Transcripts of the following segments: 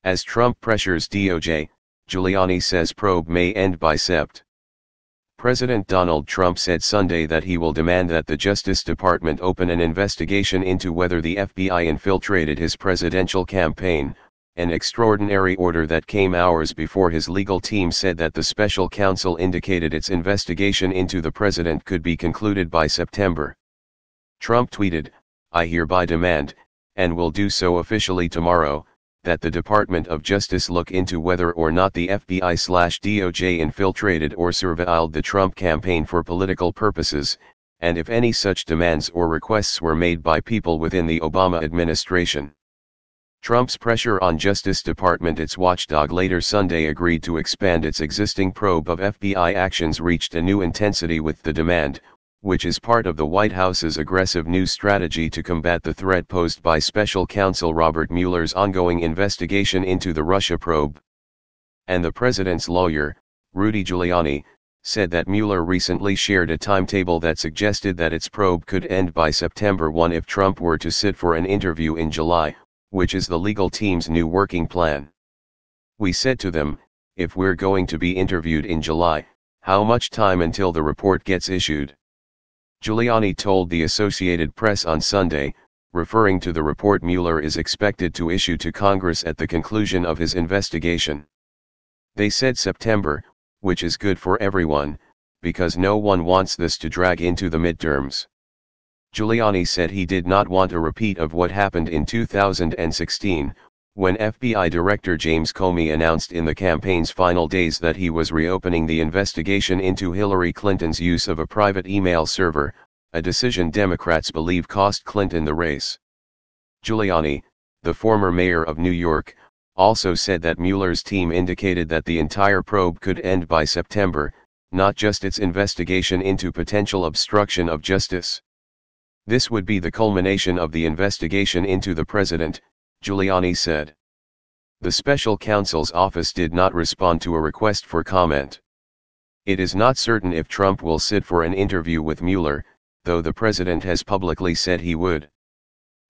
As Trump pressures DOJ, Giuliani says probe may end by Sept. President Donald Trump said Sunday that he will demand that the Justice Department open an investigation into whether the FBI infiltrated his presidential campaign, an extraordinary order that came hours before his legal team said that the special counsel indicated its investigation into the president could be concluded by September. Trump tweeted, "I hereby demand, and will do so officially tomorrow, that the Department of Justice look into whether or not the FBI/DOJ infiltrated or surveilled the Trump campaign for political purposes, and if any such demands or requests were made by people within the Obama administration." Trump's pressure on Justice Department, its watchdog, later Sunday agreed to expand its existing probe of FBI actions, reached a new intensity with the demand, which is part of the White House's aggressive new strategy to combat the threat posed by special counsel Robert Mueller's ongoing investigation into the Russia probe. And the president's lawyer, Rudy Giuliani, said that Mueller recently shared a timetable that suggested that its probe could end by September 1 if Trump were to sit for an interview in July, which is the legal team's new working plan. "We said to them, if we're going to be interviewed in July, how much time until the report gets issued?" Giuliani told the Associated Press on Sunday, referring to the report Mueller is expected to issue to Congress at the conclusion of his investigation. "They said September, which is good for everyone, because no one wants this to drag into the midterms." Giuliani said he did not want a repeat of what happened in 2016, when FBI Director James Comey announced in the campaign's final days that he was reopening the investigation into Hillary Clinton's use of a private email server, a decision Democrats believe cost Clinton the race. Giuliani, the former mayor of New York, also said that Mueller's team indicated that the entire probe could end by September, not just its investigation into potential obstruction of justice. "This would be the culmination of the investigation into the president," Giuliani said. The special counsel's office did not respond to a request for comment. It is not certain if Trump will sit for an interview with Mueller, though the president has publicly said he would.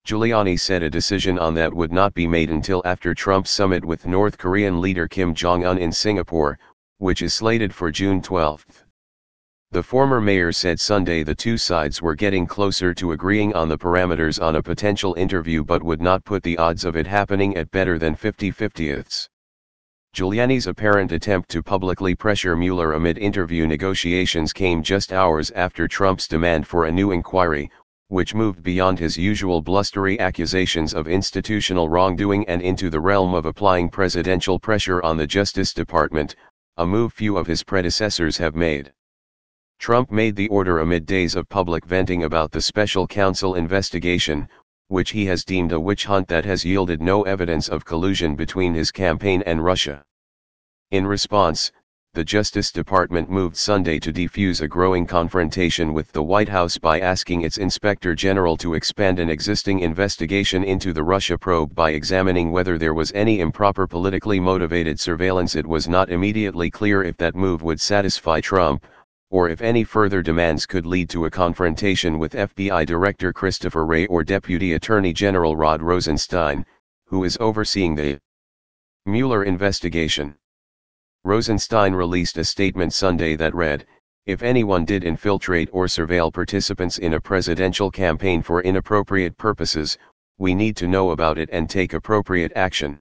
Giuliani said a decision on that would not be made until after Trump's summit with North Korean leader Kim Jong-un in Singapore, which is slated for June 12. The former mayor said Sunday the two sides were getting closer to agreeing on the parameters on a potential interview but would not put the odds of it happening at better than 50/50. Giuliani's apparent attempt to publicly pressure Mueller amid interview negotiations came just hours after Trump's demand for a new inquiry, which moved beyond his usual blustery accusations of institutional wrongdoing and into the realm of applying presidential pressure on the Justice Department, a move few of his predecessors have made. Trump made the order amid days of public venting about the special counsel investigation, which he has deemed a witch hunt that has yielded no evidence of collusion between his campaign and Russia. In response, the Justice Department moved Sunday to defuse a growing confrontation with the White House by asking its Inspector General to expand an existing investigation into the Russia probe by examining whether there was any improper politically motivated surveillance. It was not immediately clear if that move would satisfy Trump, or if any further demands could lead to a confrontation with FBI Director Christopher Wray or Deputy Attorney General Rod Rosenstein, who is overseeing the Mueller investigation. Rosenstein released a statement Sunday that read, "If anyone did infiltrate or surveil participants in a presidential campaign for inappropriate purposes, we need to know about it and take appropriate action."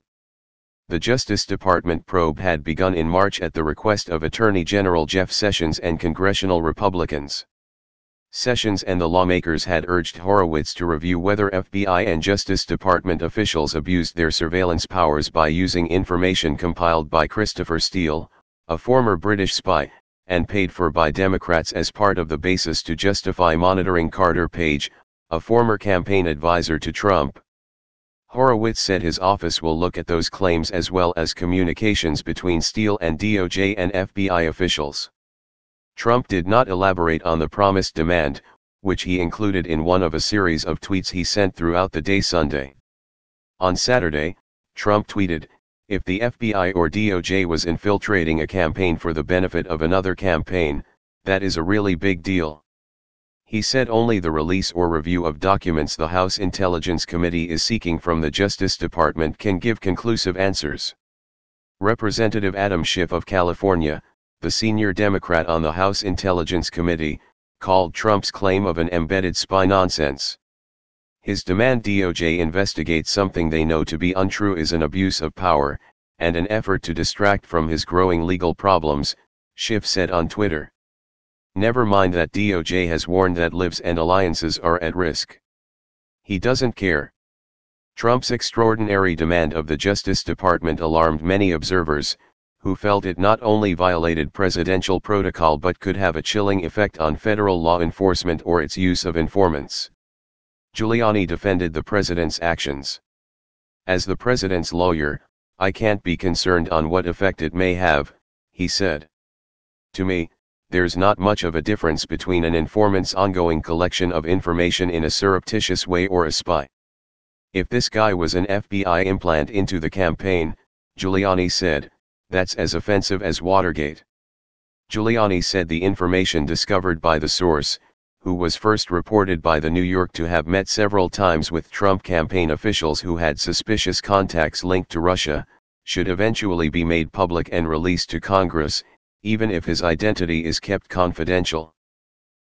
The Justice Department probe had begun in March at the request of Attorney General Jeff Sessions and congressional Republicans. Sessions and the lawmakers had urged Horowitz to review whether FBI and Justice Department officials abused their surveillance powers by using information compiled by Christopher Steele, a former British spy, and paid for by Democrats as part of the basis to justify monitoring Carter Page, a former campaign advisor to Trump. Horowitz said his office will look at those claims as well as communications between Steele and DOJ and FBI officials. Trump did not elaborate on the promised demand, which he included in one of a series of tweets he sent throughout the day Sunday. On Saturday, Trump tweeted, "If the FBI or DOJ was infiltrating a campaign for the benefit of another campaign, that is a really big deal." He said only the release or review of documents the House Intelligence Committee is seeking from the Justice Department can give conclusive answers. Representative Adam Schiff of California, the senior Democrat on the House Intelligence Committee, called Trump's claim of an embedded spy nonsense. His demand DOJ investigate something they know to be untrue is an abuse of power, and an effort to distract from his growing legal problems, Schiff said on Twitter. Never mind that DOJ has warned that lives and alliances are at risk. He doesn't care. Trump's extraordinary demand of the Justice Department alarmed many observers, who felt it not only violated presidential protocol but could have a chilling effect on federal law enforcement or its use of informants. Giuliani defended the president's actions. As the president's lawyer, I can't be concerned on what effect it may have, he said. To me, there's not much of a difference between an informant's ongoing collection of information in a surreptitious way or a spy. If this guy was an FBI implant into the campaign, Giuliani said, that's as offensive as Watergate. Giuliani said the information discovered by the source, who was first reported by the New York to have met several times with Trump campaign officials who had suspicious contacts linked to Russia, should eventually be made public and released to Congress, even if his identity is kept confidential.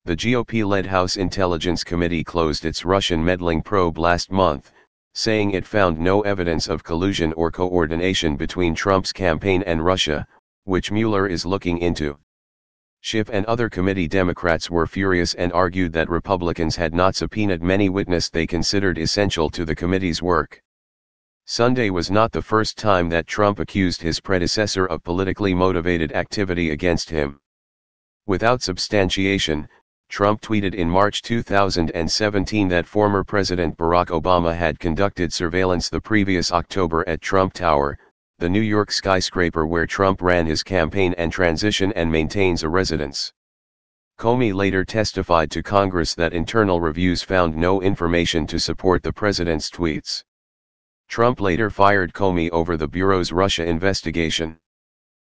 The GOP-led House Intelligence Committee closed its Russian meddling probe last month, saying it found no evidence of collusion or coordination between Trump's campaign and Russia, which Mueller is looking into. Schiff and other committee Democrats were furious and argued that Republicans had not subpoenaed many witnesses they considered essential to the committee's work. Sunday was not the first time that Trump accused his predecessor of politically motivated activity against him. Without substantiation, Trump tweeted in March 2017 that former President Barack Obama had conducted surveillance the previous October at Trump Tower, the New York skyscraper where Trump ran his campaign and transition and maintains a residence. Comey later testified to Congress that internal reviews found no information to support the president's tweets. Trump later fired Comey over the Bureau's Russia investigation.